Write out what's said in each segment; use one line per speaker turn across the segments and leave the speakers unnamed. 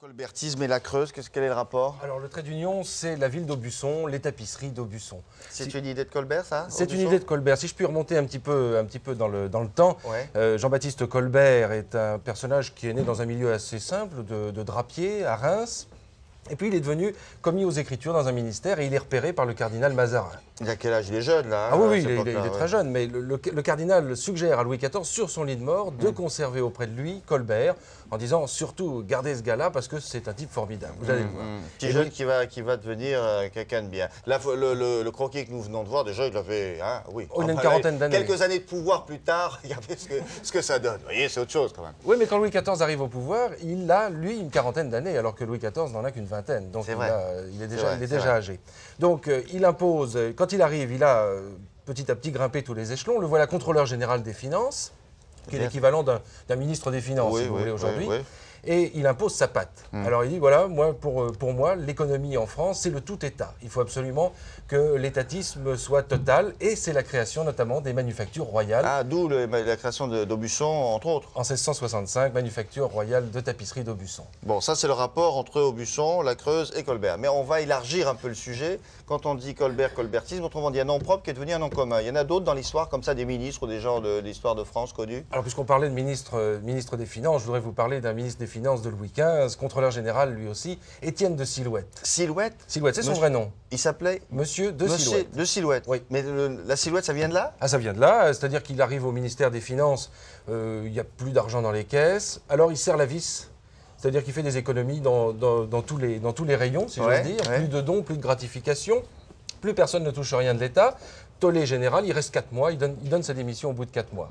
Colbertisme et la Creuse, quel est le rapport?
Alors, le trait d'union, c'est la ville d'Aubusson, les tapisseries d'Aubusson.
C'est une idée de Colbert, ça?
C'est une idée de Colbert. Si je puis remonter un petit peu dans le temps,
Ouais.
Jean-Baptiste Colbert est un personnage qui est né dans un milieu assez simple, de drapier à Reims. Et puis, il est devenu commis aux Écritures dans un ministère et il est repéré par le cardinal Mazarin.
Il a quel âge? Il est jeune, là.
Ah
hein,
oui,
à
oui,
cette
il est
époque-là,
très jeune, mais le cardinal suggère à Louis XIV, sur son lit de mort, de conserver auprès de lui Colbert, en disant surtout gardez ce gars-là parce que c'est un type formidable. Vous allez le voir.
Petit jeune qui va devenir quelqu'un de bien. Là, le croquis que nous venons de voir, déjà, il avait, hein, oui.
Oh, il a une quarantaine d'années.
Quelques années de pouvoir plus tard, regardez ce que ça donne. Vous voyez, c'est autre chose quand même.
Oui, mais quand Louis XIV arrive au pouvoir, il a, lui, une quarantaine d'années, alors que Louis XIV n'en a qu'une vingtaine. Donc,
C'est vrai.
il est
C'est vrai,
déjà âgé. Donc, il impose, quand il arrive, il a petit à petit grimpé tous les échelons. Le voilà contrôleur général des finances, qui est l'équivalent d'un ministre des Finances, si vous voulez, aujourd'hui.
Oui.
Et il impose sa patte. Alors il dit, voilà, pour moi, l'économie en France, c'est le tout État. Il faut absolument que l'étatisme soit total, et c'est la création notamment des manufactures royales.
Ah, d'où la création d'Aubusson, entre autres.
En 1665, manufacture royale de tapisserie d'Aubusson.
Bon, ça c'est le rapport entre Aubusson, la Creuse et Colbert. Mais on va élargir un peu le sujet. Quand on dit Colbert, colbertisme, autrement dit un nom propre qui est devenu un nom commun. Il y en a d'autres dans l'histoire, comme ça, des ministres ou des gens de l'histoire de France connus?
Alors, puisqu'on parlait de ministre des Finances, je voudrais vous parler d'un ministre des Finances de Louis XV, contrôleur général lui aussi, Étienne de Silhouette.
Silhouette?
Silhouette, c'est son vrai nom.
Il s'appelait
Monsieur de Silhouette.
De Silhouette.
Oui.
Mais la Silhouette, ça vient de là?
Ah, ça vient de là, c'est-à-dire qu'il arrive au ministère des Finances, il n'y a plus d'argent dans les caisses, alors il serre la vis. C'est-à-dire qu'il fait des économies dans tous les rayons, si j'ose dire.
Ouais.
Plus de dons, plus de gratifications, plus personne ne touche rien de l'État. Tollé général, il reste 4 mois, il donne sa démission au bout de 4 mois.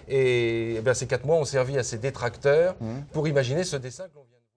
Et, eh bien, ces 4 mois ont servi à ses détracteurs pour imaginer ce dessin que l'on vient